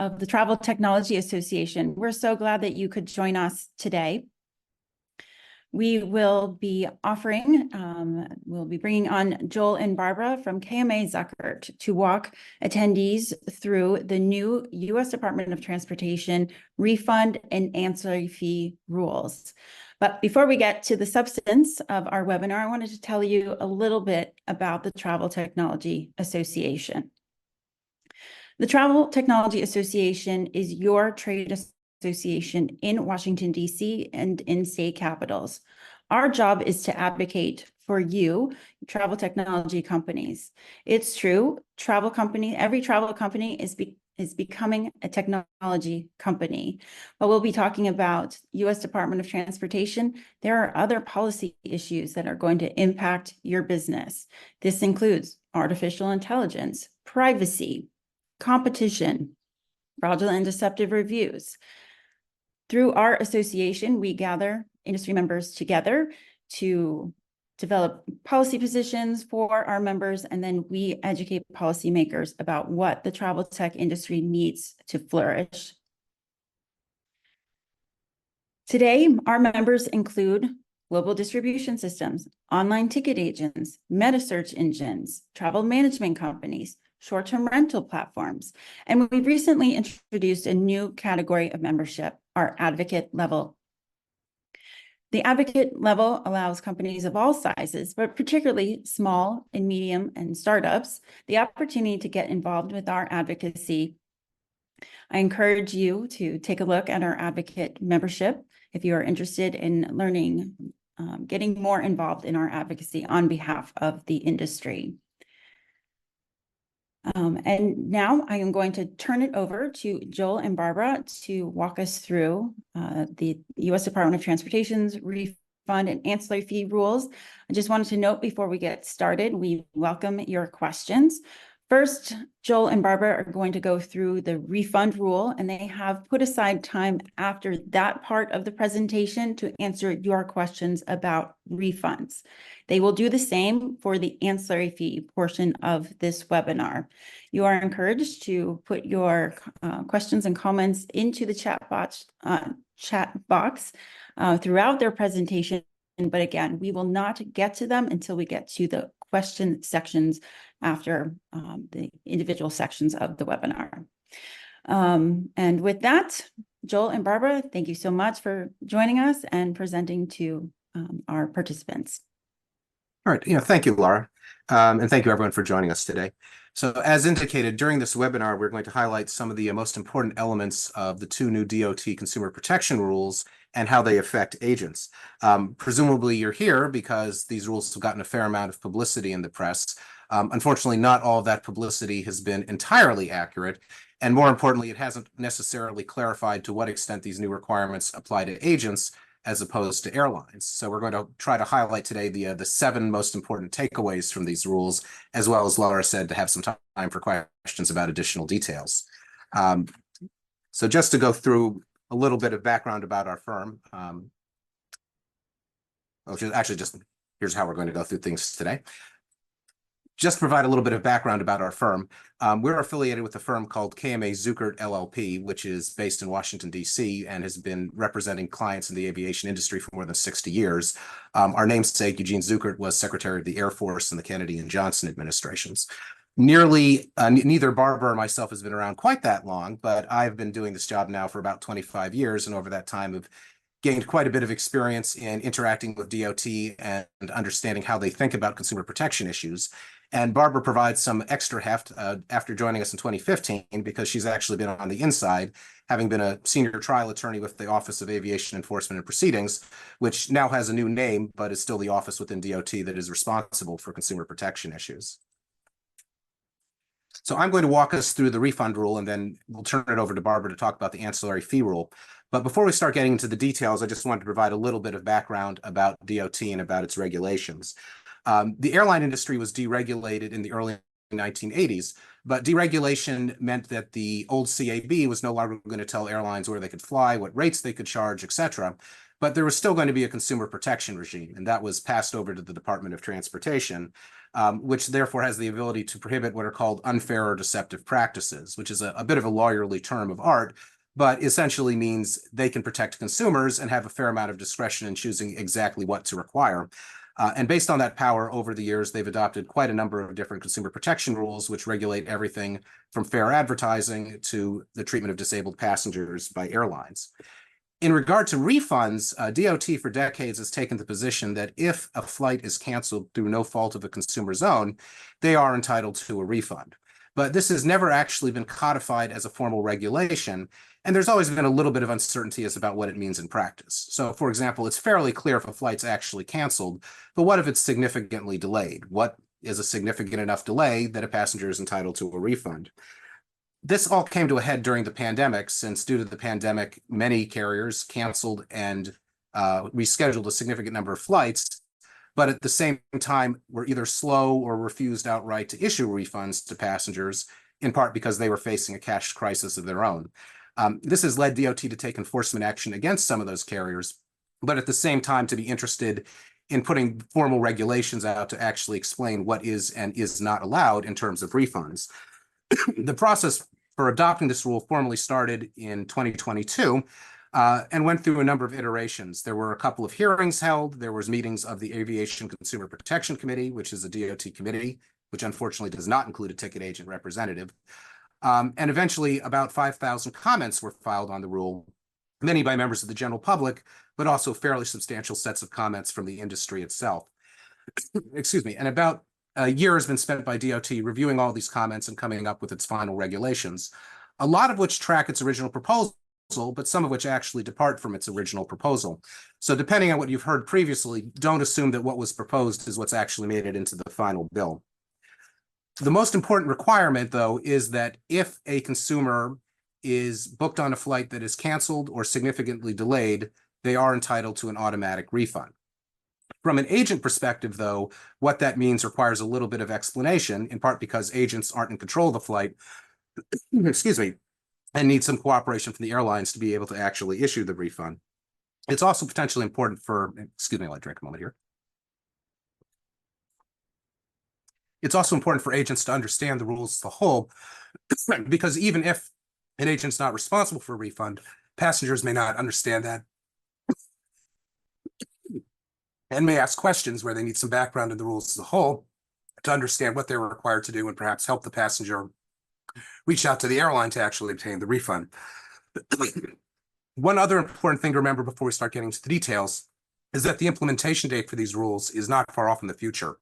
of the Travel Technology Association. We're so glad that you could join us today. We will be we'll be bringing on Jol and Barbara from KMA Zuckert to walk attendees through the new U.S. Department of Transportation refund and ancillary fee rules. But before we get to the substance of our webinar, I wanted to tell you a little bit about the Travel Technology Association. The Travel Technology Association is your trade association in Washington, D.C. and in state capitals. Our job is to advocate for you, travel technology companies. It's true, every travel company is becoming a technology company. But we'll be talking about U.S. Department of Transportation. There are other policy issues that are going to impact your business. This includes artificial intelligence, privacy, competition, fraudulent and deceptive reviews. Through our association, we gather industry members together to develop policy positions for our members, and then we educate policymakers about what the travel tech industry needs to flourish. Today, our members include global distribution systems, online ticket agents, meta search engines, travel management companies, short-term rental platforms, and we've recently introduced a new category of membership, our advocate level. The advocate level allows companies of all sizes, but particularly small and medium and startups, the opportunity to get involved with our advocacy. I encourage you to take a look at our advocate membership if you are interested in learning, getting more involved in our advocacy on behalf of the industry. And now I am going to turn it over to Jol and Barbara to walk us through the U.S. Department of Transportation's refund and ancillary fee rules. I just wanted to note before we get started, we welcome your questions. First, Jol and Barbara are going to go through the refund rule, and they have put aside time after that part of the presentation to answer your questions about refunds. They will do the same for the ancillary fee portion of this webinar. You are encouraged to put your questions and comments into the chat box throughout their presentation. But again, we will not get to them until we get to the question sections after the individual sections of the webinar. And with that, Jol and Barbara, thank you so much for joining us and presenting to our participants. All right, thank you, Laura. And thank you everyone for joining us today. So as indicated, during this webinar, we're going to highlight some of the most important elements of the two new DOT consumer protection rules and how they affect agents. Presumably you're here because these rules have gotten a fair amount of publicity in the press. Unfortunately, not all of that publicity has been entirely accurate. And more importantly, it hasn't necessarily clarified to what extent these new requirements apply to agents as opposed to airlines. So we're going to try to highlight today the 7 most important takeaways from these rules, as well as Laura said, to have some time for questions about additional details. So just to go through a little bit of background about our firm. Here's how we're going to go through things today. Just to provide a little bit of background about our firm, we're affiliated with a firm called KMA Zuckert LLP, which is based in Washington, D.C., and has been representing clients in the aviation industry for more than 60 years. Our namesake, Eugene Zuckert, was Secretary of the Air Force in the Kennedy and Johnson administrations. Neither Barbara or myself has been around quite that long, but I've been doing this job now for about 25 years, and over that time have gained quite a bit of experience in interacting with DOT and understanding how they think about consumer protection issues. And Barbara provides some extra heft after joining us in 2015 because she's actually been on the inside, having been a senior trial attorney with the Office of Aviation Enforcement and Proceedings, which now has a new name, but is still the office within DOT that is responsible for consumer protection issues. So I'm going to walk us through the refund rule, and then we'll turn it over to Barbara to talk about the ancillary fee rule. But before we start getting into the details, I just wanted to provide a little bit of background about DOT and about its regulations. The airline industry was deregulated in the early 1980s, but deregulation meant that the old CAB was no longer going to tell airlines where they could fly, what rates they could charge, etc. but there was still going to be a consumer protection regime, and that was passed over to the Department of Transportation, which therefore has the ability to prohibit what are called unfair or deceptive practices, which is a bit of a lawyerly term of art, but essentially means they can protect consumers and have a fair amount of discretion in choosing exactly what to require. And based on that power over the years, they've adopted quite a number of different consumer protection rules, which regulate everything from fair advertising to the treatment of disabled passengers by airlines. In regard to refunds, DOT for decades has taken the position that if a flight is canceled through no fault of a consumer's own, they are entitled to a refund. But this has never actually been codified as a formal regulation, and there's always been a little bit of uncertainty as about what it means in practice. So, for example, it's fairly clear if a flight's actually canceled, but what if it's significantly delayed? What is a significant enough delay that a passenger is entitled to a refund? This all came to a head during the pandemic, since due to the pandemic, many carriers canceled and rescheduled a significant number of flights, but at the same time were either slow or refused outright to issue refunds to passengers, in part because they were facing a cash crisis of their own. This has led DOT to take enforcement action against some of those carriers, but at the same time to be interested in putting formal regulations out to actually explain what is and is not allowed in terms of refunds. The process for adopting this rule formally started in 2022 and went through a number of iterations. There were a couple of hearings held. There was meetings of the Aviation Consumer Protection Committee, which is a DOT committee, which unfortunately does not include a ticket agent representative. And eventually about 5,000 comments were filed on the rule, many by members of the general public, but also fairly substantial sets of comments from the industry itself. Excuse me. And about a year has been spent by DOT reviewing all these comments and coming up with its final regulations, a lot of which track its original proposal, but some of which actually depart from its original proposal. So depending on what you've heard previously, don't assume that what was proposed is what's actually made it into the final bill. The most important requirement, though, is that if a consumer is booked on a flight that is canceled or significantly delayed, they are entitled to an automatic refund. From an agent perspective, though, what that means requires a little bit of explanation, in part because agents aren't in control of the flight, excuse me, and need some cooperation from the airlines to be able to actually issue the refund. It's also potentially important for, excuse me, I'll drink a moment here. It's also important for agents to understand the rules as a whole, because even if an agent's not responsible for a refund, passengers may not understand that and may ask questions where they need some background in the rules as a whole to understand what they're required to do and perhaps help the passenger reach out to the airline to actually obtain the refund. One other important thing to remember before we start getting into the details is that the implementation date for these rules is not far off in the future.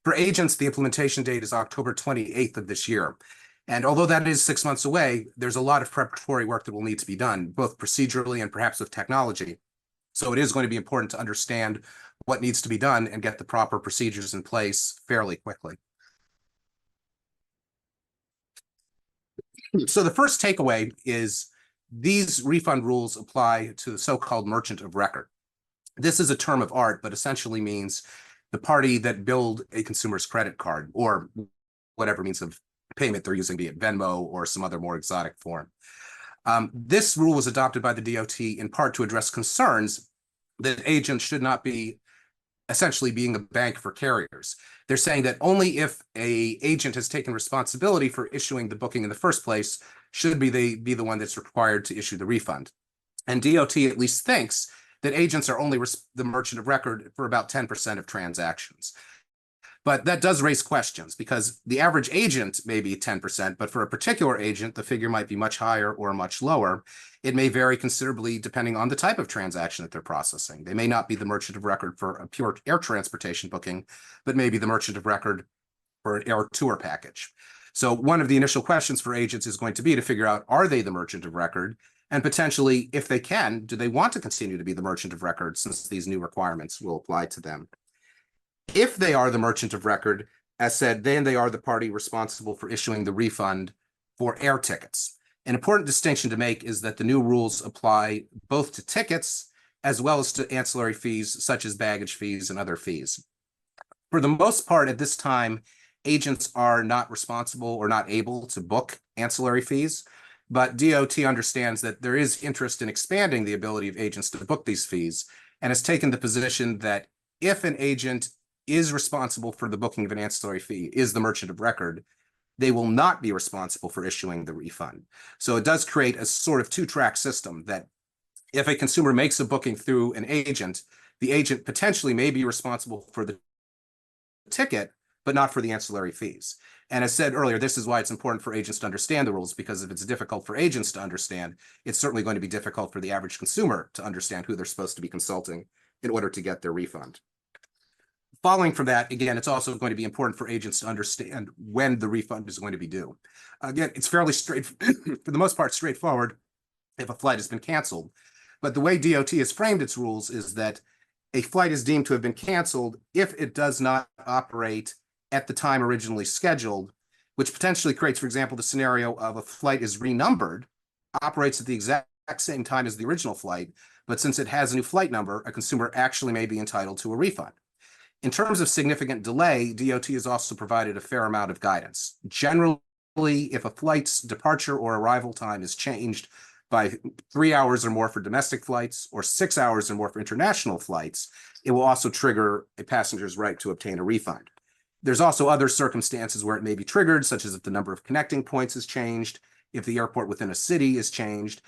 For agents, the implementation date is October 28th of this year. And although that is 6 months away, there's a lot of preparatory work that will need to be done, both procedurally and perhaps with technology. So it is going to be important to understand what needs to be done and get the proper procedures in place fairly quickly. So the first takeaway is these refund rules apply to the so-called merchant of record. This is a term of art, but essentially means the party that billed a consumer's credit card or whatever means of payment they're using, be it Venmo or some other more exotic form. This rule was adopted by the DOT in part to address concerns that agents should not be essentially being a bank for carriers. They're saying that only if an agent has taken responsibility for issuing the booking in the first place should they be the one that's required to issue the refund. And DOT at least thinks that agents are only the merchant of record for about 10% of transactions. But that does raise questions because the average agent may be 10%, but for a particular agent, the figure might be much higher or much lower. It may vary considerably depending on the type of transaction that they're processing. They may not be the merchant of record for a pure air transportation booking, but maybe the merchant of record for an air tour package. So one of the initial questions for agents is going to be to figure out, are they the merchant of record? And potentially, if they can, do they want to continue to be the merchant of record since these new requirements will apply to them? If they are the merchant of record, as said, then they are the party responsible for issuing the refund for air tickets. An important distinction to make is that the new rules apply both to tickets as well as to ancillary fees, such as baggage fees and other fees. For the most part, at this time, agents are not responsible or not able to book ancillary fees. But DOT understands that there is interest in expanding the ability of agents to book these fees, and has taken the position that if an agent is responsible for the booking of an ancillary fee, is the merchant of record, they will not be responsible for issuing the refund. So it does create a sort of two-track system that if a consumer makes a booking through an agent, the agent potentially may be responsible for the ticket, but not for the ancillary fees. And as said earlier, this is why it's important for agents to understand the rules, because if it's difficult for agents to understand, it's certainly going to be difficult for the average consumer to understand who they're supposed to be consulting in order to get their refund. Following from that, again, it's also going to be important for agents to understand when the refund is going to be due. Again, it's fairly straight, for the most part, straightforward if a flight has been canceled. But the way DOT has framed its rules is that a flight is deemed to have been canceled if it does not operate at the time originally scheduled, which potentially creates, for example, the scenario of a flight is renumbered, operates at the exact same time as the original flight, but since it has a new flight number, a consumer actually may be entitled to a refund. In terms of significant delay, DOT has also provided a fair amount of guidance. Generally, if a flight's departure or arrival time is changed by 3 hours or more for domestic flights or 6 hours or more for international flights, it will also trigger a passenger's right to obtain a refund. There's also other circumstances where it may be triggered, such as if the number of connecting points is changed, if the airport within a city is changed.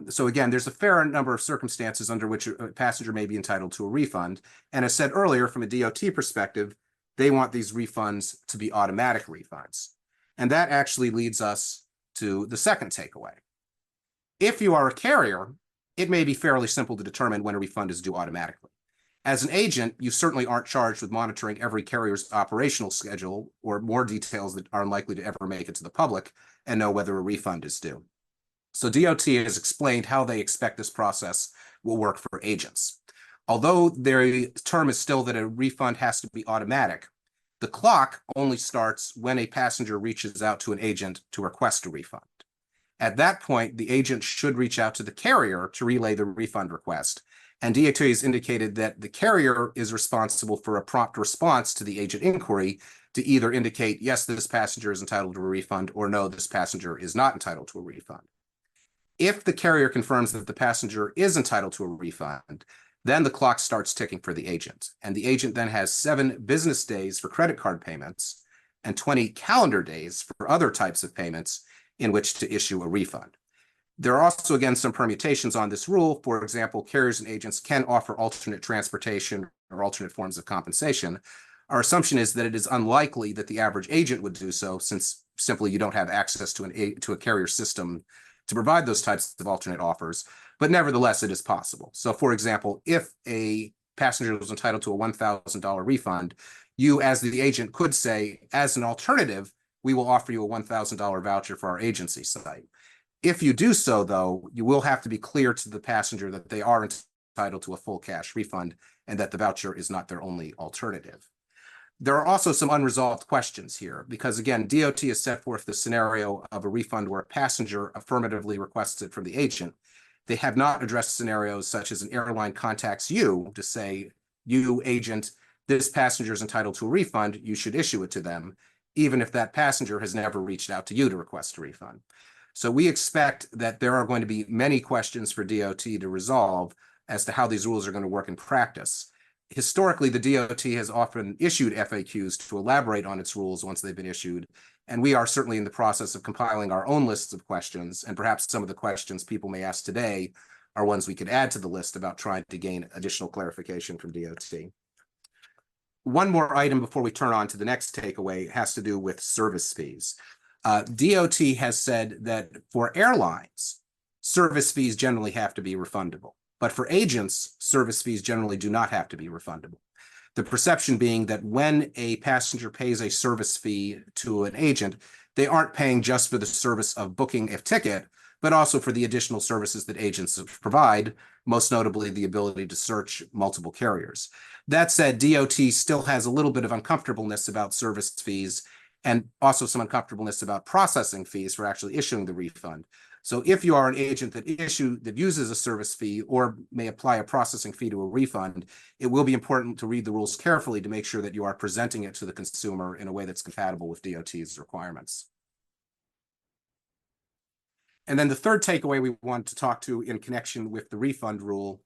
So again, there's a fair number of circumstances under which a passenger may be entitled to a refund. And as said earlier, from a DOT perspective, they want these refunds to be automatic refunds. And that actually leads us to the second takeaway. If you are a carrier, it may be fairly simple to determine when a refund is due automatically. As an agent, you certainly aren't charged with monitoring every carrier's operational schedule or more details that are unlikely to ever make it to the public and know whether a refund is due. So DOT has explained how they expect this process will work for agents. Although their term is still that a refund has to be automatic, the clock only starts when a passenger reaches out to an agent to request a refund. At that point, the agent should reach out to the carrier to relay the refund request. And DOT has indicated that the carrier is responsible for a prompt response to the agent inquiry to either indicate, yes, this passenger is entitled to a refund, or no, this passenger is not entitled to a refund. If the carrier confirms that the passenger is entitled to a refund, then the clock starts ticking for the agent. And the agent then has 7 business days for credit card payments and 20 calendar days for other types of payments in which to issue a refund. There are also, again, some permutations on this rule. For example, carriers and agents can offer alternate transportation or alternate forms of compensation. Our assumption is that it is unlikely that the average agent would do so, since simply you don't have access to a carrier system to provide those types of alternate offers. But nevertheless, it is possible. So, for example, if a passenger was entitled to a $1,000 refund, you as the agent could say, as an alternative, we will offer you a $1,000 voucher for our agency site. If you do so, though, you will have to be clear to the passenger that they are entitled to a full cash refund and that the voucher is not their only alternative. There are also some unresolved questions here because, again, DOT has set forth the scenario of a refund where a passenger affirmatively requests it from the agent. They have not addressed scenarios such as an airline contacts you to say, you, agent, this passenger is entitled to a refund, you should issue it to them, even if that passenger has never reached out to you to request a refund. So we expect that there are going to be many questions for DOT to resolve as to how these rules are going to work in practice. Historically, the DOT has often issued FAQs to elaborate on its rules once they've been issued, and we are certainly in the process of compiling our own lists of questions, and perhaps some of the questions people may ask today are ones we could add to the list about trying to gain additional clarification from DOT. One more item before we turn on to the next takeaway has to do with service fees. DOT has said that for airlines, service fees generally have to be refundable. But for agents, service fees generally do not have to be refundable. The perception being that when a passenger pays a service fee to an agent, they aren't paying just for the service of booking a ticket, but also for the additional services that agents provide, most notably the ability to search multiple carriers. That said, DOT still has a little bit of uncomfortableness about service fees and also some uncomfortableness about processing fees for actually issuing the refund. So if you are an agent that uses a service fee or may apply a processing fee to a refund, it will be important to read the rules carefully to make sure that you are presenting it to the consumer in a way that's compatible with DOT's requirements. And then the third takeaway we want to talk to in connection with the refund rule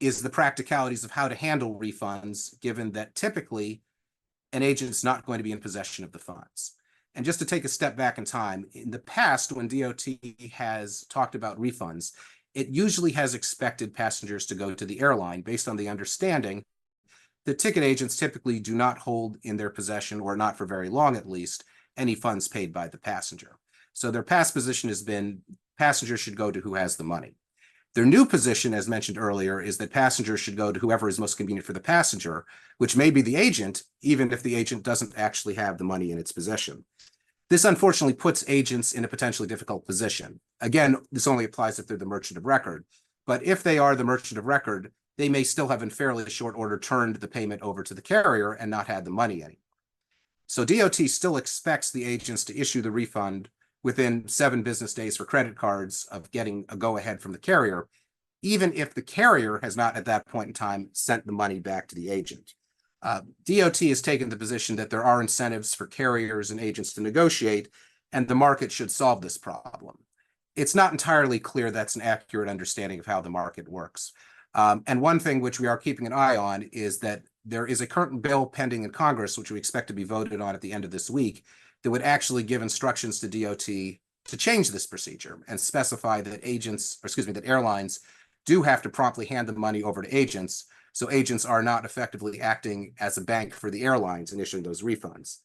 is the practicalities of how to handle refunds, given that typically an agent's not going to be in possession of the funds. And just to take a step back in time, in the past, when DOT has talked about refunds, it usually has expected passengers to go to the airline based on the understanding that ticket agents typically do not hold in their possession, or not for very long at least, any funds paid by the passenger. So their past position has been passengers should go to who has the money. Their new position, as mentioned earlier, is that passengers should go to whoever is most convenient for the passenger, which may be the agent, even if the agent doesn't actually have the money in its possession. This unfortunately puts agents in a potentially difficult position. Again, this only applies if they're the merchant of record, but if they are the merchant of record, they may still have in fairly short order turned the payment over to the carrier and not had the money anymore. So DOT still expects the agents to issue the refund within 7 business days for credit cards of getting a go-ahead from the carrier, even if the carrier has not at that point in time sent the money back to the agent. DOT has taken the position that there are incentives for carriers and agents to negotiate, and the market should solve this problem. It's not entirely clear that's an accurate understanding of how the market works. And one thing which we are keeping an eye on is that there is a current bill pending in Congress, which we expect to be voted on at the end of this week, that would actually give instructions to DOT to change this procedure and specify that that airlines do have to promptly hand the money over to agents, so agents are not effectively acting as a bank for the airlines and issuing those refunds.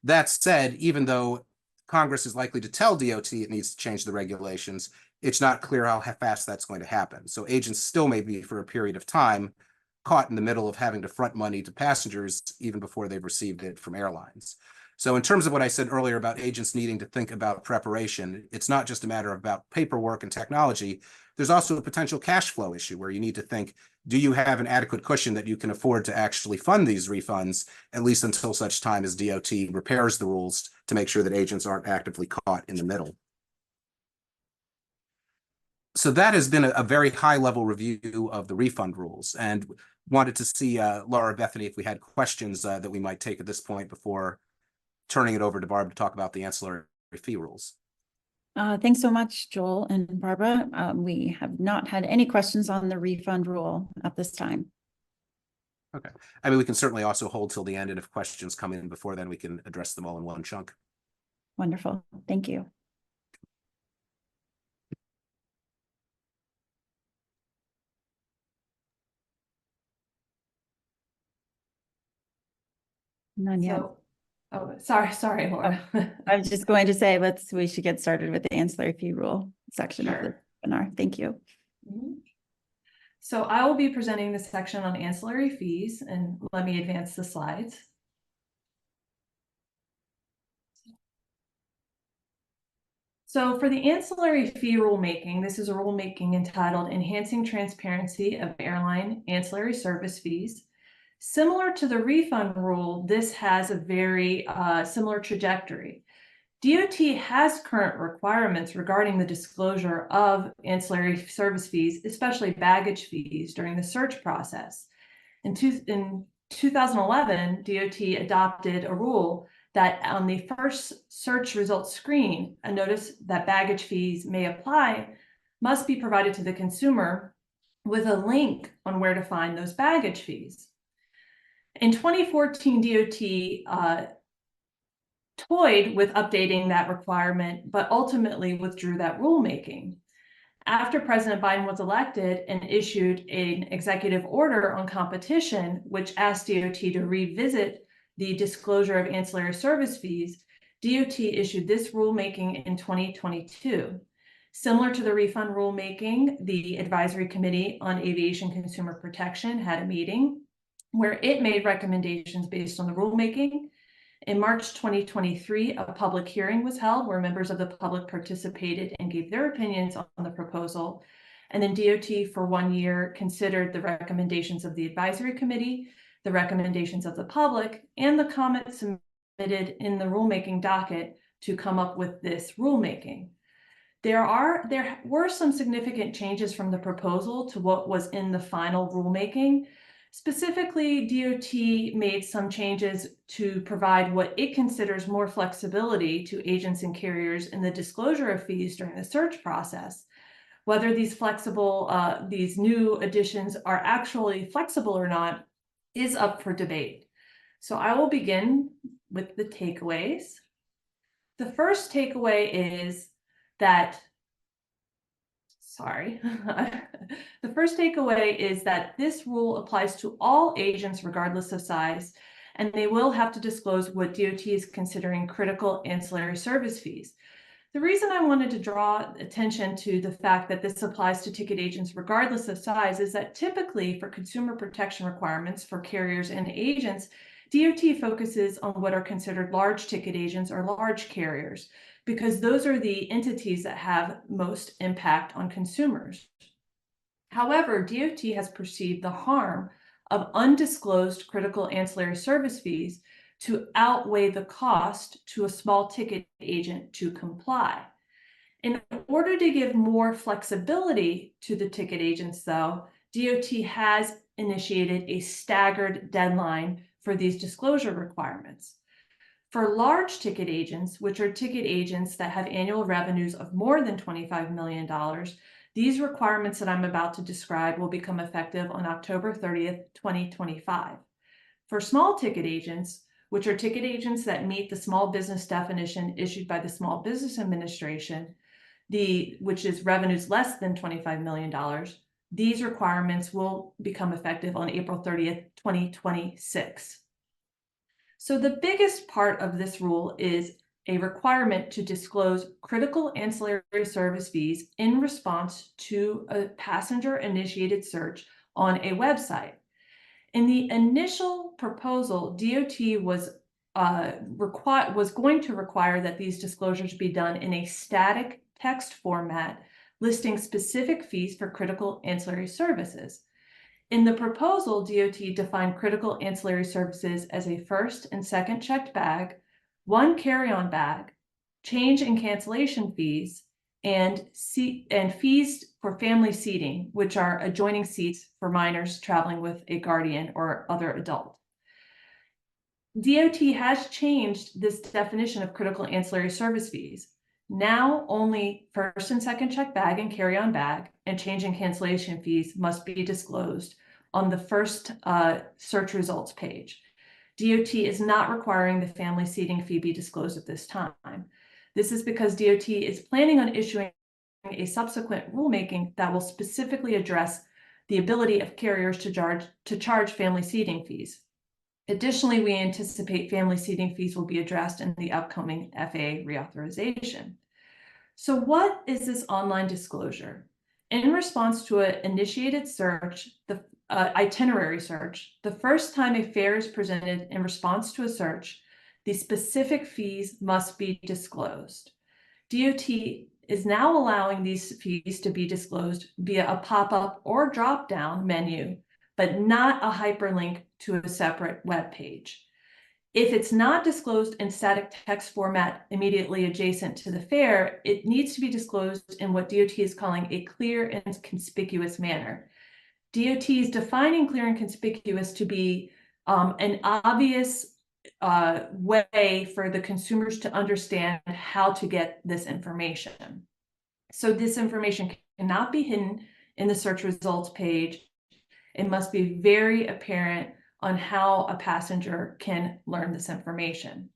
That said, even though Congress is likely to tell DOT it needs to change the regulations, it's not clear how fast that's going to happen. So agents still may be, for a period of time, caught in the middle of having to front money to passengers even before they've received it from airlines. So in terms of what I said earlier about agents needing to think about preparation, it's not just a matter about paperwork and technology. There's also a potential cash flow issue where you need to think, do you have an adequate cushion that you can afford to actually fund these refunds, at least until such time as DOT repairs the rules to make sure that agents aren't actively caught in the middle. So that has been a very high-level review of the refund rules, and wanted to see, Laura, Bethany, if we had questions that we might take at this point before turning it over to Barb to talk about the ancillary fee rules. Thanks so much, Joel and Barbara. We have not had any questions on the refund rule at this time. Okay. I mean, we can certainly also hold till the end, and if questions come in before then, we can address them all in one chunk. Wonderful. Thank you. None yet. Oh, sorry, Laura. I was just going to say, we should get started with the ancillary fee rule section of the webinar. Thank you. So I will be presenting this section on ancillary fees, and let me advance the slides. So for the ancillary fee rulemaking, this is a rulemaking entitled Enhancing Transparency of Airline Ancillary Service Fees. Similar to the refund rule, this has a very similar trajectory. DOT has current requirements regarding the disclosure of ancillary service fees, especially baggage fees, during the search process. In 2011, DOT adopted a rule that on the first search results screen, a notice that baggage fees may apply must be provided to the consumer with a link on where to find those baggage fees. In 2014, DOT toyed with updating that requirement, but ultimately withdrew that rulemaking. After President Biden was elected and issued an executive order on competition, which asked DOT to revisit the disclosure of ancillary service fees, DOT issued this rulemaking in 2022. Similar to the refund rulemaking, the Advisory Committee on Aviation Consumer Protection had a meeting where it made recommendations based on the rulemaking. In March 2023, a public hearing was held where members of the public participated and gave their opinions on the proposal. And then DOT for 1 year considered the recommendations of the Advisory Committee, the recommendations of the public, and the comments submitted in the rulemaking docket to come up with this rulemaking. There were some significant changes from the proposal to what was in the final rulemaking. Specifically, DOT made some changes to provide what it considers more flexibility to agents and carriers in the disclosure of fees during the search process. Whether these new additions are actually flexible or not is up for debate. So I will begin with the takeaways. The first takeaway is that the first takeaway is that this rule applies to all agents regardless of size, and they will have to disclose what DOT is considering critical ancillary service fees. The reason I wanted to draw attention to the fact that this applies to ticket agents regardless of size is that typically for consumer protection requirements for carriers and agents, DOT focuses on what are considered large ticket agents or large carriers, because those are the entities that have most impact on consumers. However, DOT has perceived the harm of undisclosed critical ancillary service fees to outweigh the cost to a small ticket agent to comply. In order to give more flexibility to the ticket agents, though, DOT has initiated a staggered deadline for these disclosure requirements. For large ticket agents, which are ticket agents that have annual revenues of more than $25 million, these requirements that I'm about to describe will become effective on October 30th, 2025. For small ticket agents, which are ticket agents that meet the small business definition issued by the Small Business Administration, which is revenues less than $25 million, these requirements will become effective on April 30th, 2026. So the biggest part of this rule is a requirement to disclose critical ancillary service fees in response to a passenger-initiated search on a website. In the initial proposal, DOT was going to require that these disclosures be done in a static text format, listing specific fees for critical ancillary services. In the proposal, DOT defined critical ancillary services as a first and second checked bag, one carry-on bag, change and cancellation fees, and fees for family seating, which are adjoining seats for minors traveling with a guardian or other adult. DOT has changed this definition of critical ancillary service fees. Now only first and second checked bag and carry-on bag and change and cancellation fees must be disclosed on the first search results page. DOT is not requiring the family seating fee be disclosed at this time. This is because DOT is planning on issuing a subsequent rulemaking that will specifically address the ability of carriers to charge family seating fees. Additionally, we anticipate family seating fees will be addressed in the upcoming FAA reauthorization. So what is this online disclosure? In response to an initiated search, the itinerary search, the first time a fare is presented in response to a search, the specific fees must be disclosed. DOT is now allowing these fees to be disclosed via a pop-up or drop-down menu, but not a hyperlink to a separate web page. If it's not disclosed in static text format immediately adjacent to the fare, it needs to be disclosed in what DOT is calling a clear and conspicuous manner. DOT is defining clear and conspicuous to be an obvious way for the consumers to understand how to get this information. So this information cannot be hidden in the search results page. It must be very apparent on how a passenger can learn this information.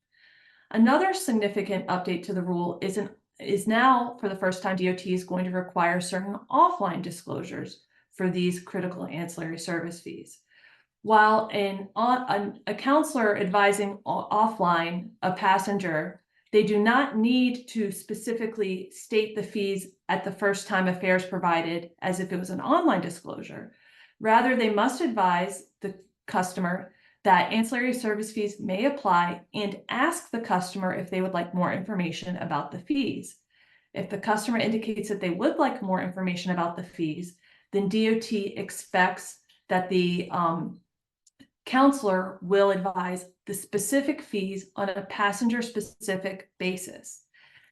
Another significant update to the rule is now, for the first time, DOT is going to require certain offline disclosures for these critical ancillary service fees. While a counselor advising offline a passenger, they do not need to specifically state the fees at the first time a fare is provided as if it was an online disclosure. Rather, they must advise the customer that ancillary service fees may apply and ask the customer if they would like more information about the fees. If the customer indicates that they would like more information about the fees, then DOT expects that the counselor will advise the specific fees on a passenger-specific basis.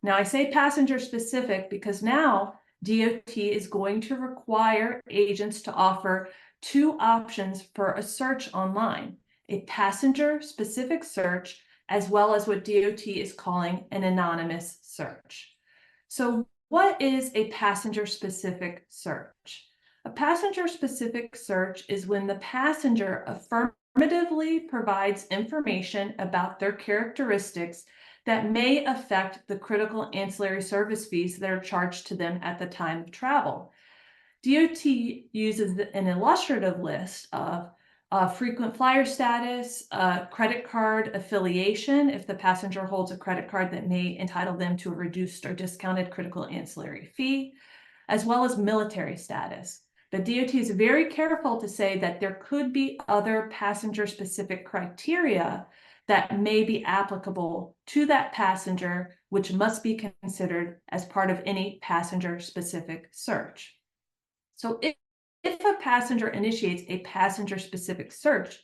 Now, I say passenger-specific because now DOT is going to require agents to offer two options for a search online: a passenger-specific search, as well as what DOT is calling an anonymous search. So what is a passenger-specific search? A passenger-specific search is when the passenger affirmatively provides information about their characteristics that may affect the critical ancillary service fees that are charged to them at the time of travel. DOT uses an illustrative list of frequent flyer status, credit card affiliation, if the passenger holds a credit card that may entitle them to a reduced or discounted critical ancillary fee, as well as military status. But DOT is very careful to say that there could be other passenger-specific criteria that may be applicable to that passenger, which must be considered as part of any passenger-specific search. So if a passenger initiates a passenger-specific search,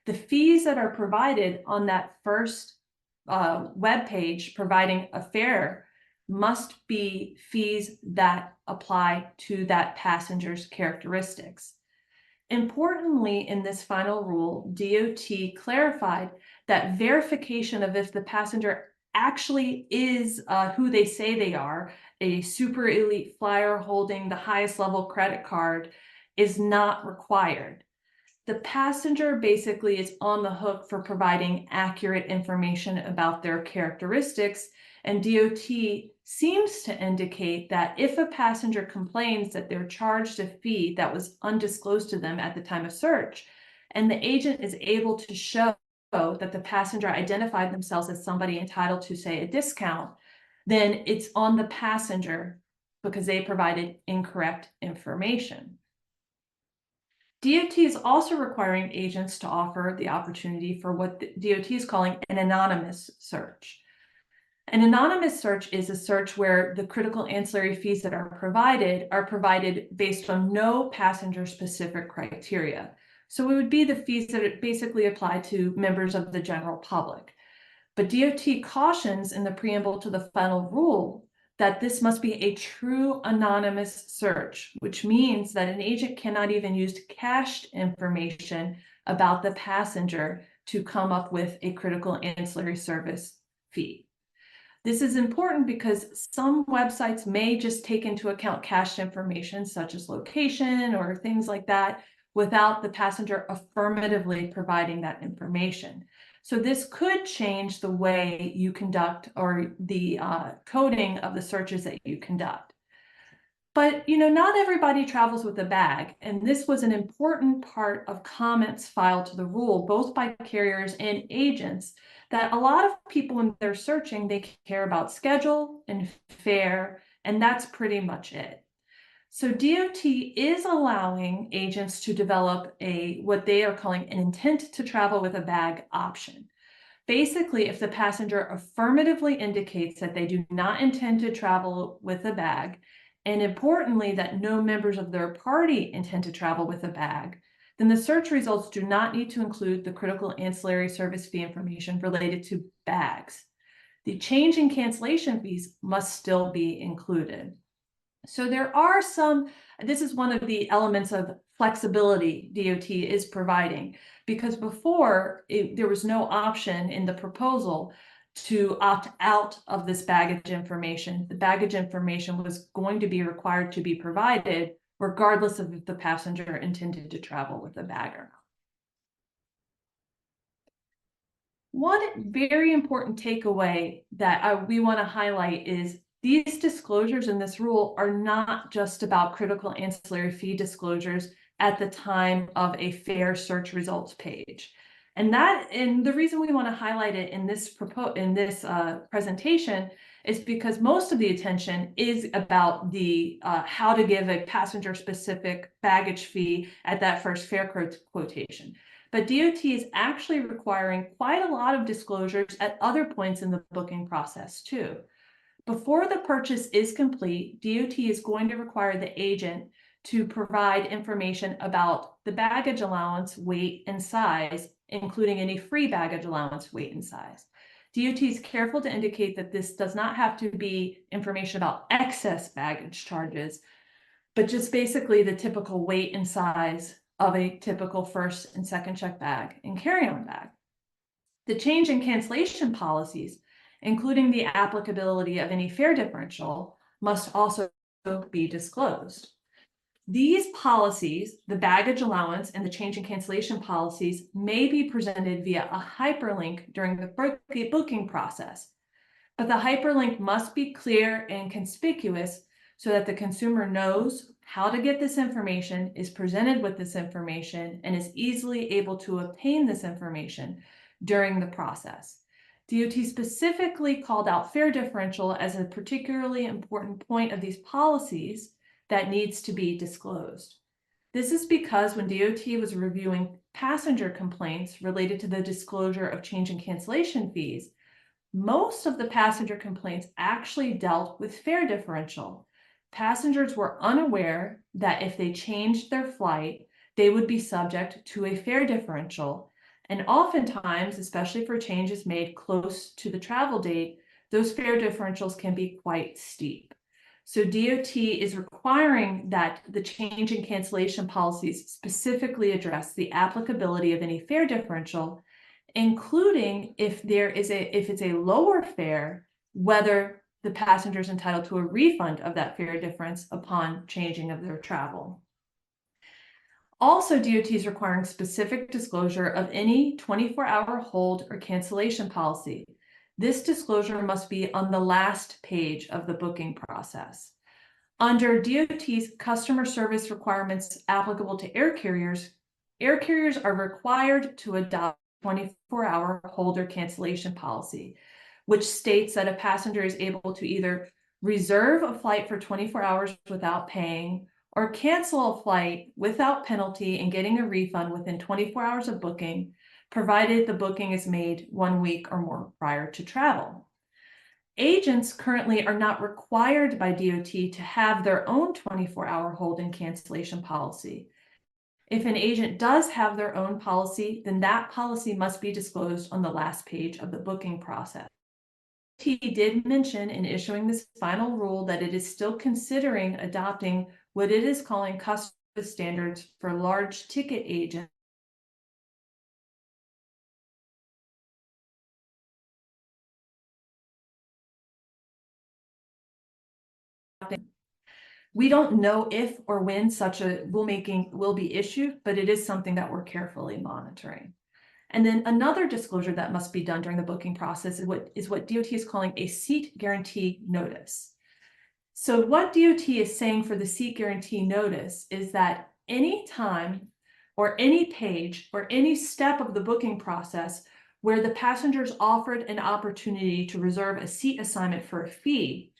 the fees that are provided on that first web page providing a fare must be fees that apply to that passenger's characteristics. Importantly, in this final rule, DOT clarified that verification of if the passenger actually is who they say they are, a super elite flyer holding the highest level credit card, is not required. The passenger basically is on the hook for providing accurate information about their characteristics, and DOT seems to indicate that if a passenger complains that they're charged a fee that was undisclosed to them at the time of search, and the agent is able to show that the passenger identified themselves as somebody entitled to, say, a discount, then it's on the passenger because they provided incorrect information. DOT is also requiring agents to offer the opportunity for what the DOT is calling an anonymous search. An anonymous search is a search where the critical ancillary fees that are provided based on no passenger-specific criteria. So it would be the fees that basically apply to members of the general public. But DOT cautions in the preamble to the final rule that this must be a true anonymous search, which means that an agent cannot even use cached information about the passenger to come up with a critical ancillary service fee. This is important because some websites may just take into account cached information such as location or things like that without the passenger affirmatively providing that information. So this could change the way you conduct or the coding of the searches that you conduct. But, not everybody travels with a bag, and this was an important part of comments filed to the rule, both by carriers and agents, that a lot of people when they're searching, they care about schedule and fare, and that's pretty much it. So DOT is allowing agents to develop what they are calling an intent to travel with a bag option. Basically, if the passenger affirmatively indicates that they do not intend to travel with a bag, and importantly, that no members of their party intend to travel with a bag, then the search results do not need to include the critical ancillary service fee information related to bags. The change in cancellation fees must still be included. So there are this is one of the elements of flexibility DOT is providing, because before there was no option in the proposal to opt out of this baggage information. The baggage information was going to be required to be provided regardless of if the passenger intended to travel with a bag or not. One very important takeaway that we want to highlight is these disclosures in this rule are not just about critical ancillary fee disclosures at the time of a fare search results page. And the reason we want to highlight it in this presentation is because most of the attention is about the how to give a passenger-specific baggage fee at that first fare quotation. But DOT is actually requiring quite a lot of disclosures at other points in the booking process too. Before the purchase is complete, DOT is going to require the agent to provide information about the baggage allowance, weight, and size, including any free baggage allowance, weight, and size. DOT is careful to indicate that this does not have to be information about excess baggage charges, but just basically the typical weight and size of a typical first and second check bag and carry-on bag. The change in cancellation policies, including the applicability of any fare differential, must also be disclosed. These policies, the baggage allowance and the change in cancellation policies, may be presented via a hyperlink during the booking process, but the hyperlink must be clear and conspicuous so that the consumer knows how to get this information, is presented with this information, and is easily able to obtain this information during the process. DOT specifically called out fare differential as a particularly important point of these policies that needs to be disclosed. This is because when DOT was reviewing passenger complaints related to the disclosure of change in cancellation fees, most of the passenger complaints actually dealt with fare differential. Passengers were unaware that if they changed their flight, they would be subject to a fare differential. And oftentimes, especially for changes made close to the travel date, those fare differentials can be quite steep. So DOT is requiring that the change in cancellation policies specifically address the applicability of any fare differential, including if it's a lower fare, whether the passenger is entitled to a refund of that fare difference upon changing of their travel. Also, DOT is requiring specific disclosure of any 24-hour hold or cancellation policy. This disclosure must be on the last page of the booking process. Under DOT's customer service requirements applicable to air carriers are required to adopt 24-hour hold or cancellation policy, which states that a passenger is able to either reserve a flight for 24 hours without paying or cancel a flight without penalty and getting a refund within 24 hours of booking, provided the booking is made 1 week or more prior to travel. Agents currently are not required by DOT to have their own 24-hour hold and cancellation policy. If an agent does have their own policy, then that policy must be disclosed on the last page of the booking process. DOT did mention in issuing this final rule that it is still considering adopting what it is calling customer standards for large ticket agents. We don't know if or when such a rulemaking will be issued, but it is something that we're carefully monitoring. And then another disclosure that must be done during the booking process is what DOT is calling a seat guarantee notice. So what DOT is saying for the seat guarantee notice is that any time or any page or any step of the booking process where the passenger is offered an opportunity to reserve a seat assignment for a fee,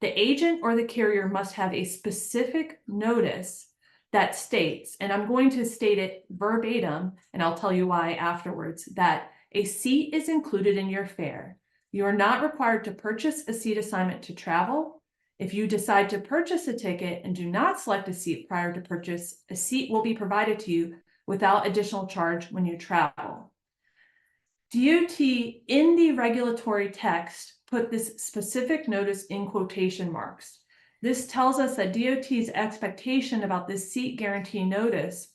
the agent or the carrier must have a specific notice that states, and I'm going to state it verbatim, and I'll tell you why afterwards, that a seat is included in your fare. You are not required to purchase a seat assignment to travel. If you decide to purchase a ticket and do not select a seat prior to purchase, a seat will be provided to you without additional charge when you travel. DOT in the regulatory text put this specific notice in quotation marks. This tells us that DOT's expectation about this seat guarantee notice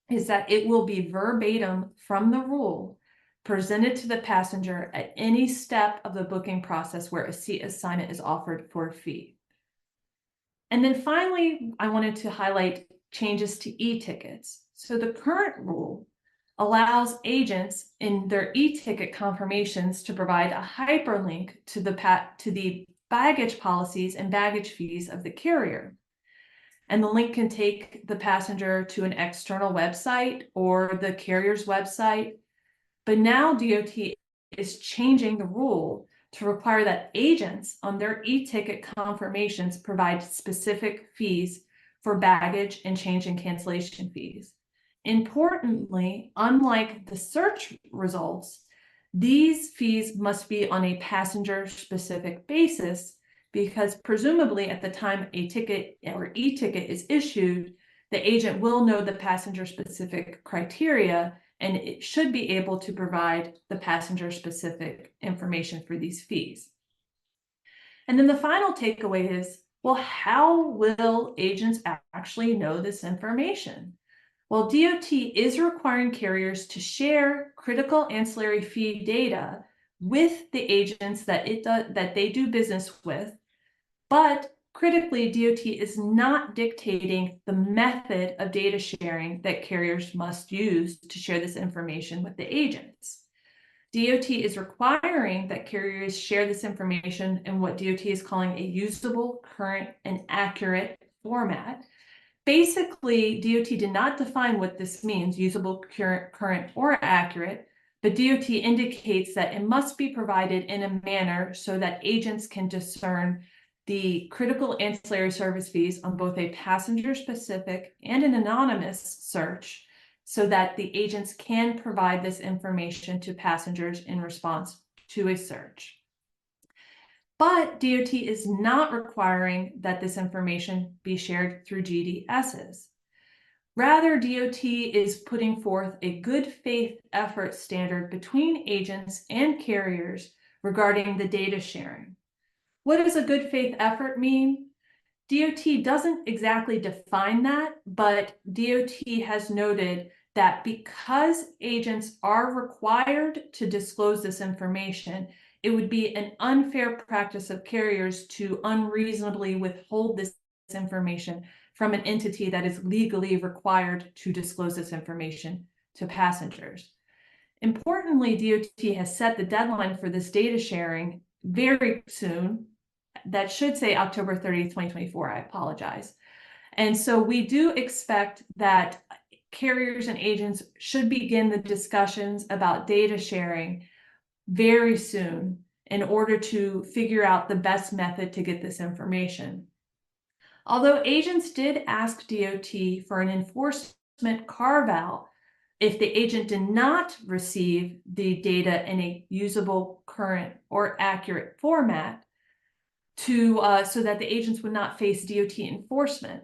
is that it will be verbatim from the rule presented to the passenger at any step of the booking process where a seat assignment is offered for a fee. And then finally, I wanted to highlight changes to e-tickets. So the current rule allows agents in their e-ticket confirmations to provide a hyperlink to the baggage policies and baggage fees of the carrier. And the link can take the passenger to an external website or the carrier's website. But now DOT is changing the rule to require that agents on their e-ticket confirmations provide specific fees for baggage and change in cancellation fees. Importantly, unlike the search results, these fees must be on a passenger-specific basis because presumably at the time a ticket or e-ticket is issued, the agent will know the passenger-specific criteria and it should be able to provide the passenger-specific information for these fees. And then the final takeaway is, well, how will agents actually know this information? Well, DOT is requiring carriers to share critical ancillary fee data with the agents that they do business with, but critically, DOT is not dictating the method of data sharing that carriers must use to share this information with the agents. DOT is requiring that carriers share this information in what DOT is calling a usable, current, and accurate format. Basically, DOT did not define what this means, usable, current, or accurate, but DOT indicates that it must be provided in a manner so that agents can discern the critical ancillary service fees on both a passenger-specific and an anonymous search, so that the agents can provide this information to passengers in response to a search. But DOT is not requiring that this information be shared through GDSs. Rather, DOT is putting forth a good faith effort standard between agents and carriers regarding the data sharing. What does a good faith effort mean? DOT doesn't exactly define that, but DOT has noted that because agents are required to disclose this information, it would be an unfair practice of carriers to unreasonably withhold this information from an entity that is legally required to disclose this information to passengers. Importantly, DOT has set the deadline for this data sharing very soon. That should say October 30th, 2024. I apologize. And so we do expect that carriers and agents should begin the discussions about data sharing very soon in order to figure out the best method to get this information. Although agents did ask DOT for an enforcement carve-out if the agent did not receive the data in a usable, current, or accurate format, so that the agents would not face DOT enforcement.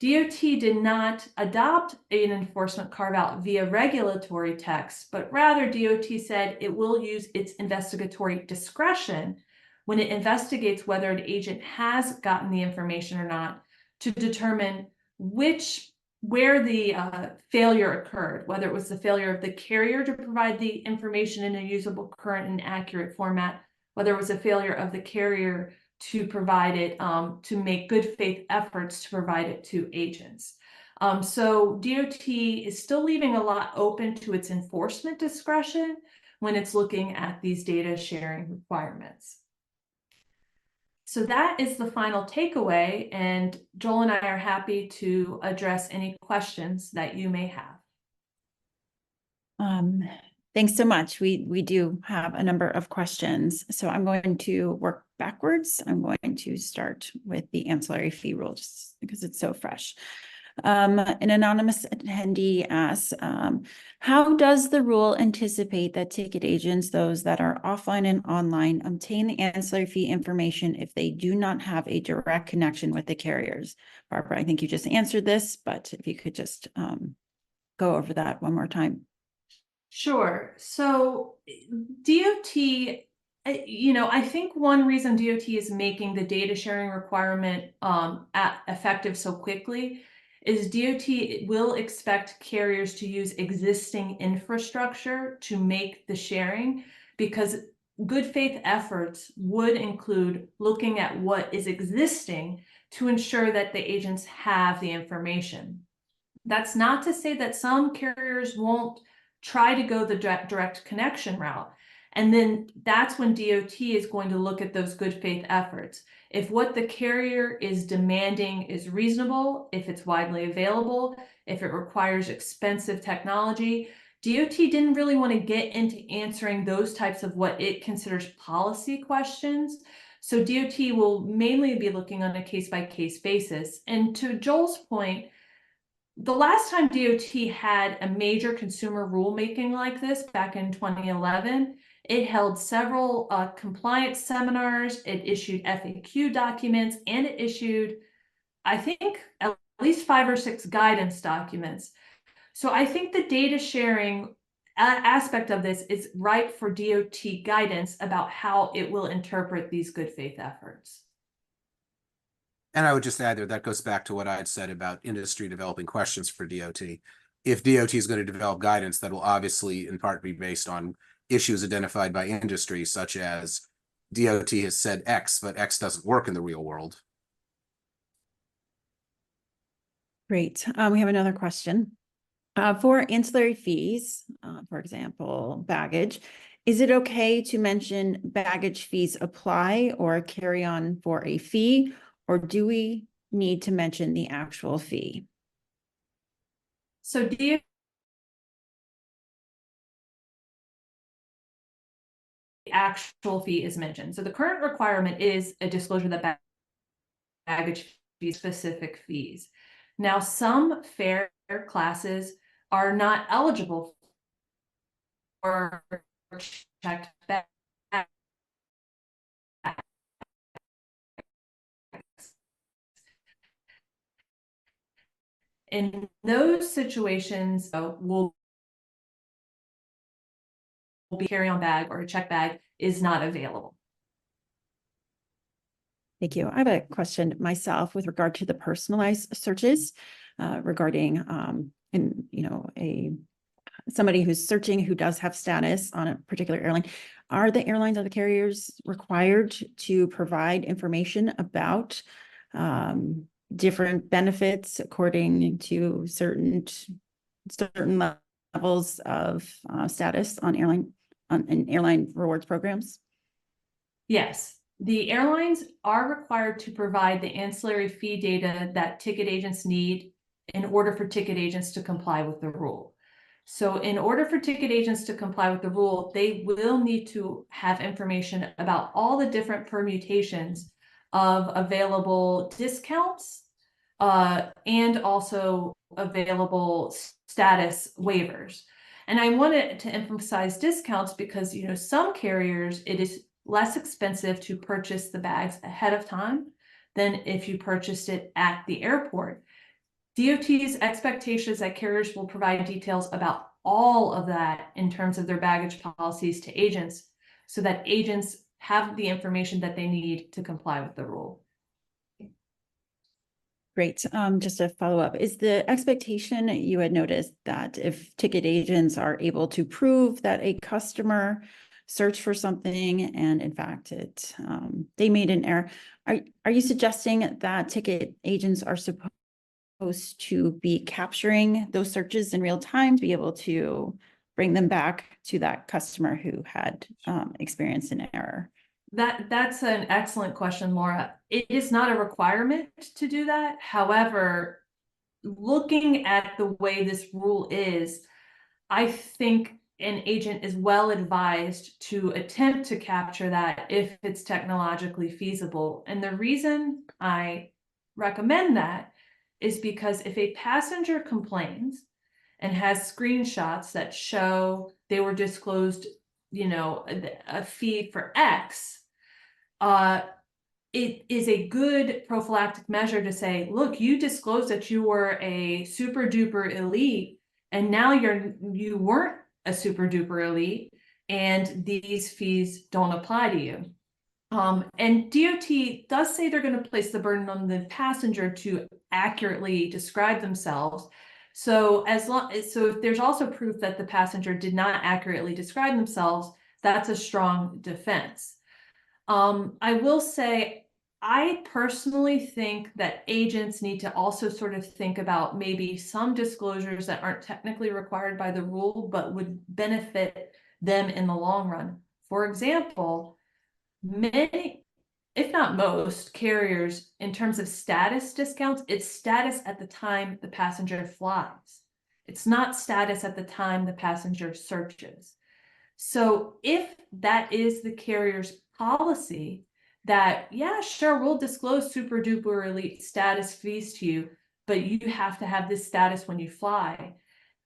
DOT did not adopt an enforcement carve-out via regulatory text, but rather DOT said it will use its investigatory discretion when it investigates whether an agent has gotten the information or not to determine where the failure occurred, whether it was the failure of the carrier to provide the information in a usable, current, and accurate format, whether it was a failure of the carrier to provide it, to make good faith efforts to provide it to agents. So DOT is still leaving a lot open to its enforcement discretion when it's looking at these data sharing requirements. So that is the final takeaway, and Joel and I are happy to address any questions that you may have. Thanks so much. We do have a number of questions, so I'm going to work backwards. I'm going to start with the ancillary fee rule just because it's so fresh. An anonymous attendee asks, how does the rule anticipate that ticket agents, those that are offline and online, obtain the ancillary fee information if they do not have a direct connection with the carriers? Barbara, I think you just answered this, but if you could just go over that one more time. Sure. So DOT, I think one reason DOT is making the data sharing requirement effective so quickly is DOT will expect carriers to use existing infrastructure to make the sharing, because good faith efforts would include looking at what is existing to ensure that the agents have the information. That's not to say that some carriers won't try to go the direct connection route. And then that's when DOT is going to look at those good faith efforts. If what the carrier is demanding is reasonable, if it's widely available, if it requires expensive technology, DOT didn't really want to get into answering those types of what it considers policy questions. So DOT will mainly be looking on a case-by-case basis. And to Joel's point, the last time DOT had a major consumer rulemaking like this back in 2011, it held several compliance seminars, it issued FAQ documents, and it issued, I think, at least 5 or 6 guidance documents. So I think the data sharing aspect of this is ripe for DOT guidance about how it will interpret these good faith efforts. And I would just add there, that goes back to what I had said about industry developing questions for DOT. if DOT is going to develop guidance, that will obviously in part be based on issues identified by industry, such as DOT has said X, but X doesn't work in the real world. Great. We have another question. For ancillary fees, for example, baggage, is it okay to mention baggage fees apply or carry on for a fee, or do we need to mention the actual fee? So DOT actual fee is mentioned. So the current requirement is a disclosure that baggage fee specific fees. Now, some fare classes are not eligible for checked bags. In those situations, we'll be carry-on bag or a check bag is not available. Thank you. I have a question myself with regard to the personalized searches regarding, somebody who's searching who does have status on a particular airline. Are the airlines or the carriers required to provide information about different benefits according to certain levels of status on airline rewards programs? Yes, the airlines are required to provide the ancillary fee data that ticket agents need in order for ticket agents to comply with the rule. So in order for ticket agents to comply with the rule, they will need to have information about all the different permutations of available discounts and also available status waivers. And I wanted to emphasize discounts because, some carriers, it is less expensive to purchase the bags ahead of time than if you purchased it at the airport. DOT's expectation is that carriers will provide details about all of that in terms of their baggage policies to agents so that agents have the information that they need to comply with the rule. Great. Just to follow up, is the expectation you had noticed that if ticket agents are able to prove that a customer searched for something and in fact they made an error, are you suggesting that ticket agents are supposed to be capturing those searches in real time to be able to bring them back to that customer who had experienced an error? That's an excellent question, Laura. It is not a requirement to do that. However, looking at the way this rule is, I think an agent is well advised to attempt to capture that if it's technologically feasible. And the reason I recommend that is because if a passenger complains and has screenshots that show they were disclosed, a fee for X, it is a good prophylactic measure to say, look, you disclosed that you were a super duper elite, and now you weren't a super duper elite, and these fees don't apply to you. And DOT does say they're going to place the burden on the passenger to accurately describe themselves. So if there's also proof that the passenger did not accurately describe themselves, that's a strong defense. I will say, I personally think that agents need to also sort of think about maybe some disclosures that aren't technically required by the rule, but would benefit them in the long run. For example, many, if not most, carriers, in terms of status discounts, it's status at the time the passenger flies. It's not status at the time the passenger searches. So if that is the carrier's policy, that, yeah, sure, we'll disclose super duper elite status fees to you, but you have to have this status when you fly,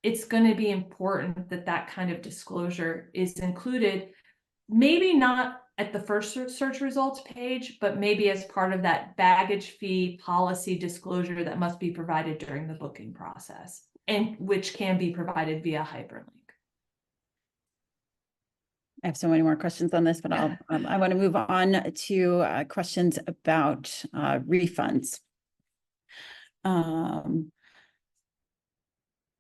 it's going to be important that that kind of disclosure is included, maybe not at the first search results page, but maybe as part of that baggage fee policy disclosure that must be provided during the booking process, and which can be provided via hyperlink. I have so many more questions on this, but I want to move on to questions about refunds.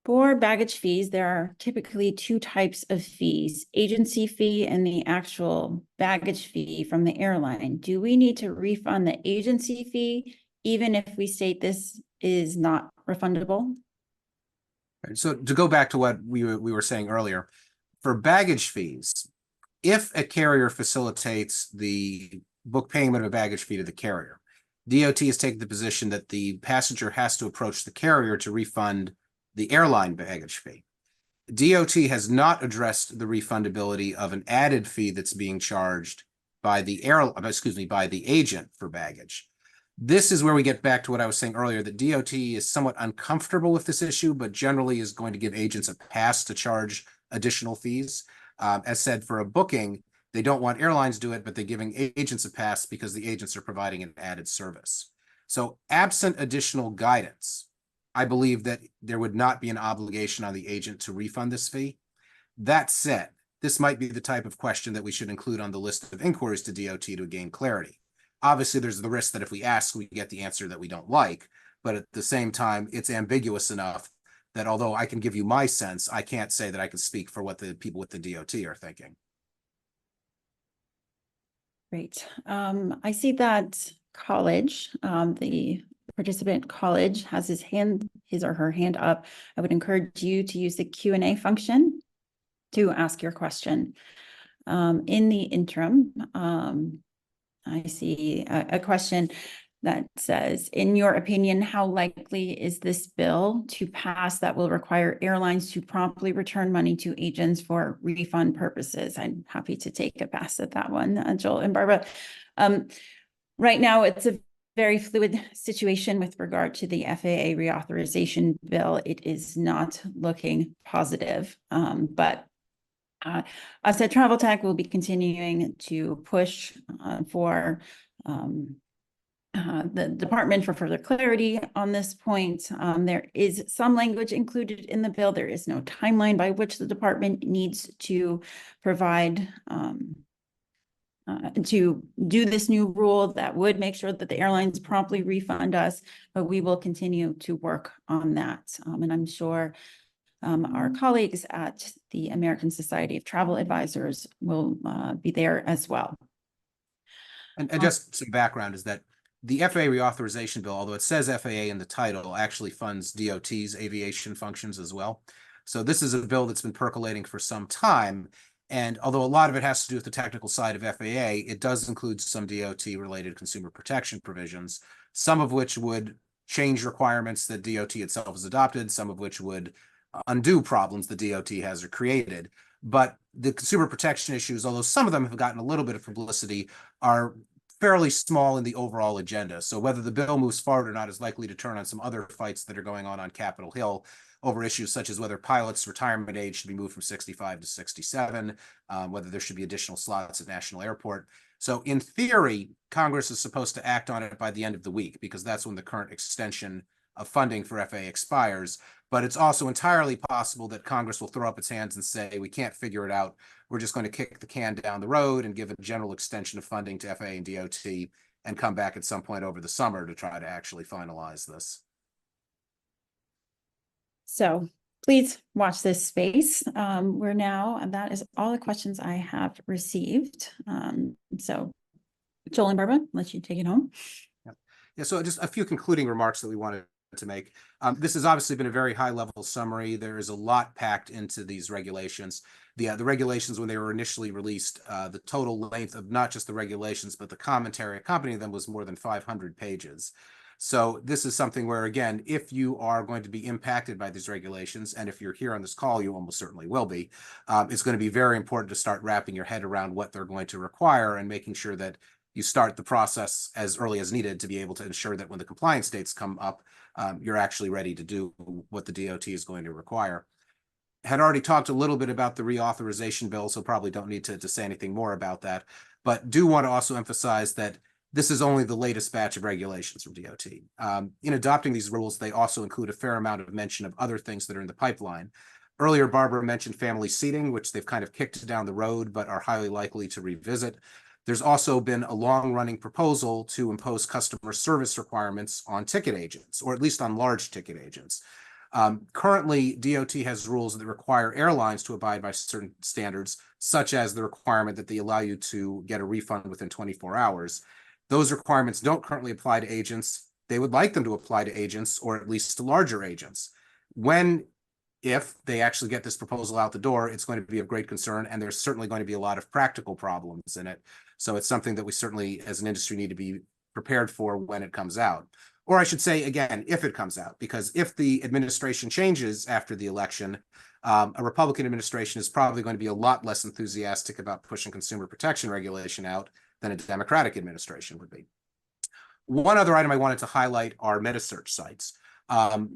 For baggage fees, there are typically two types of fees, agency fee and the actual baggage fee from the airline. Do we need to refund the agency fee even if we state this is not refundable? So to go back to what we were saying earlier, for baggage fees, if a carrier facilitates the book payment of a baggage fee to the carrier, DOT has taken the position that the passenger has to approach the carrier to refund the airline baggage fee. DOT has not addressed the refundability of an added fee that's being charged by the by the agent for baggage. This is where we get back to what I was saying earlier, that DOT is somewhat uncomfortable with this issue, but generally is going to give agents a pass to charge additional fees. As said, for a booking, they don't want airlines to do it, but they're giving agents a pass because the agents are providing an added service. So absent additional guidance, I believe that there would not be an obligation on the agent to refund this fee. That said, this might be the type of question that we should include on the list of inquiries to DOT to gain clarity. Obviously, there's the risk that if we ask, we get the answer that we don't like, but at the same time, it's ambiguous enough that although I can give you my sense, I can't say that I can speak for what the people with the DOT are thinking. Great. I see that college, the participant college has his or her hand up. I would encourage you to use the Q&A function to ask your question. In the interim, I see a question that says, in your opinion, how likely is this bill to pass that will require airlines to promptly return money to agents for refund purposes? I'm happy to take a pass at that one, Joel and Barbara. Right now, it's a very fluid situation with regard to the FAA reauthorization bill. It is not looking positive, but us at Travel Tech will be continuing to push for the department for further clarity on this point. There is some language included in the bill. There is no timeline by which the department needs to provide to do this new rule that would make sure that the airlines promptly refund us, but we will continue to work on that. And I'm sure our colleagues at the American Society of Travel Advisors will be there as well. And just some background is that the FAA reauthorization bill, although it says FAA in the title, actually funds DOT's aviation functions as well. So this is a bill that's been percolating for some time. And although a lot of it has to do with the technical side of FAA, it does include some DOT-related consumer protection provisions, some of which would change requirements that DOT itself has adopted, some of which would undo problems the DOT has created. But the consumer protection issues, although some of them have gotten a little bit of publicity, are fairly small in the overall agenda. So whether the bill moves forward or not is likely to turn on some other fights that are going on Capitol Hill over issues such as whether pilots' retirement age should be moved from 65 to 67, whether there should be additional slots at National Airport. So in theory, Congress is supposed to act on it by the end of the week because that's when the current extension of funding for FAA expires. But it's also entirely possible that Congress will throw up its hands and say, we can't figure it out. We're just going to kick the can down the road and give a general extension of funding to FAA and DOT and come back at some point over the summer to try to actually finalize this. So please watch this space. That is all the questions I have received. So Joel and Barbara, let you take it home. Yeah, so just a few concluding remarks that we wanted to make. This has obviously been a very high-level summary. There is a lot packed into these regulations. The regulations, when they were initially released, the total length of not just the regulations, but the commentary accompanying them was more than 500 pages. So this is something where, again, if you are going to be impacted by these regulations, and if you're here on this call, you almost certainly will be, it's going to be very important to start wrapping your head around what they're going to require and making sure that you start the process as early as needed to be able to ensure that when the compliance dates come up, you're actually ready to do what the DOT is going to require. Had already talked a little bit about the reauthorization bill, so probably don't need to say anything more about that, but do want to also emphasize that this is only the latest batch of regulations from DOT. In adopting these rules, they also include a fair amount of mention of other things that are in the pipeline. Earlier, Barbara mentioned family seating, which they've kind of kicked down the road, but are highly likely to revisit. There's also been a long-running proposal to impose customer service requirements on ticket agents, or at least on large ticket agents. Currently, DOT has rules that require airlines to abide by certain standards, such as the requirement that they allow you to get a refund within 24 hours. Those requirements don't currently apply to agents. They would like them to apply to agents, or at least to larger agents. If they actually get this proposal out the door, it's going to be of great concern, and there's certainly going to be a lot of practical problems in it. So it's something that we certainly, as an industry, need to be prepared for when it comes out. Or I should say, again, if it comes out, because if the administration changes after the election, a Republican administration is probably going to be a lot less enthusiastic about pushing consumer protection regulation out than a Democratic administration would be. One other item I wanted to highlight are metasearch sites.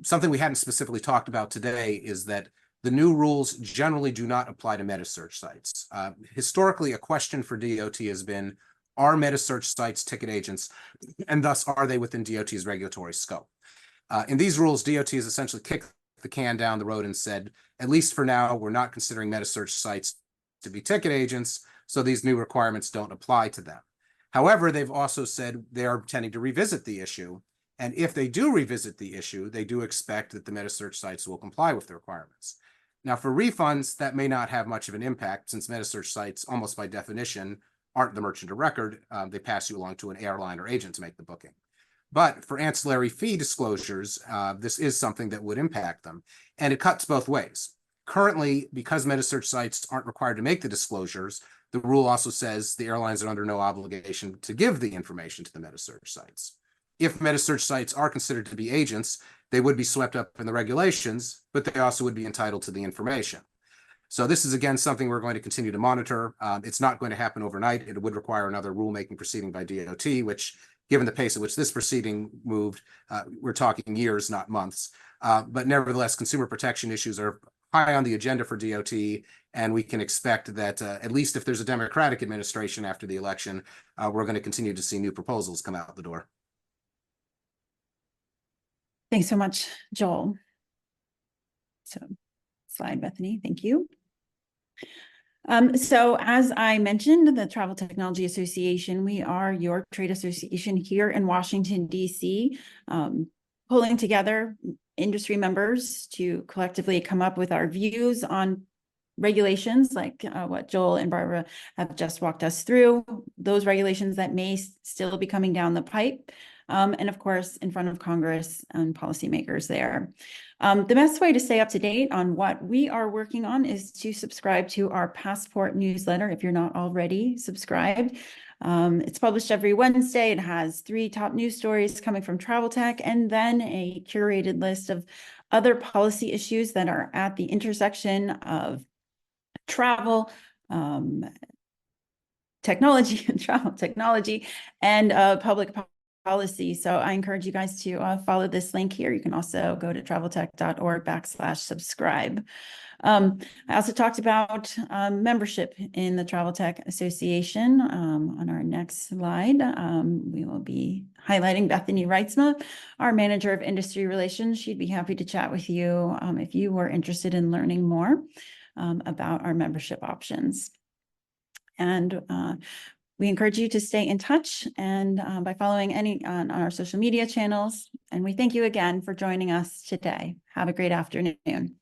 Something we hadn't specifically talked about today is that the new rules generally do not apply to metasearch sites. Historically, a question for DOT has been, are metasearch sites ticket agents, and thus are they within DOT's regulatory scope? In these rules, DOT has essentially kicked the can down the road and said, at least for now, we're not considering metasearch sites to be ticket agents, so these new requirements don't apply to them. However, they've also said they are intending to revisit the issue. And if they do revisit the issue, they do expect that the metasearch sites will comply with the requirements. Now, for refunds, that may not have much of an impact, since metasearch sites, almost by definition, aren't the merchant of record. They pass you along to an airline or agent to make the booking. But for ancillary fee disclosures, this is something that would impact them. And it cuts both ways. Currently, because metasearch sites aren't required to make the disclosures, the rule also says the airlines are under no obligation to give the information to the metasearch sites. If metasearch sites are considered to be agents, they would be swept up in the regulations, but they also would be entitled to the information. So this is, again, something we're going to continue to monitor. It's not going to happen overnight. It would require another rulemaking proceeding by DOT, which, given the pace at which this proceeding moved, we're talking years, not months. But nevertheless, consumer protection issues are high on the agenda for DOT, and we can expect that at least if there's a Democratic administration after the election, we're going to continue to see new proposals come out the door. Thanks so much, Joel. So slide, Bethany, thank you. So as I mentioned, the Travel Technology Association, we are your trade association here in Washington, D.C., pulling together industry members to collectively come up with our views on regulations like what Joel and Barbara have just walked us through, those regulations that may still be coming down the pipe, and of course, in front of Congress and policymakers there. The best way to stay up to date on what we are working on is to subscribe to our Passport newsletter if you're not already subscribed. It's published every Wednesday. It has 3 top news stories coming from travel tech, and then a curated list of other policy issues that are at the intersection of travel, technology, travel technology, and public policy. So I encourage you guys to follow this link here. You can also go to traveltech.org/subscribe. I also talked about membership in the Travel Tech Association. On our next slide, we will be highlighting Bethany Reitzma, our Manager of Industry Relations. She'd be happy to chat with you if you were interested in learning more about our membership options. And we encourage you to stay in touch and by following on our social media channels. And we thank you again for joining us today. Have a great afternoon.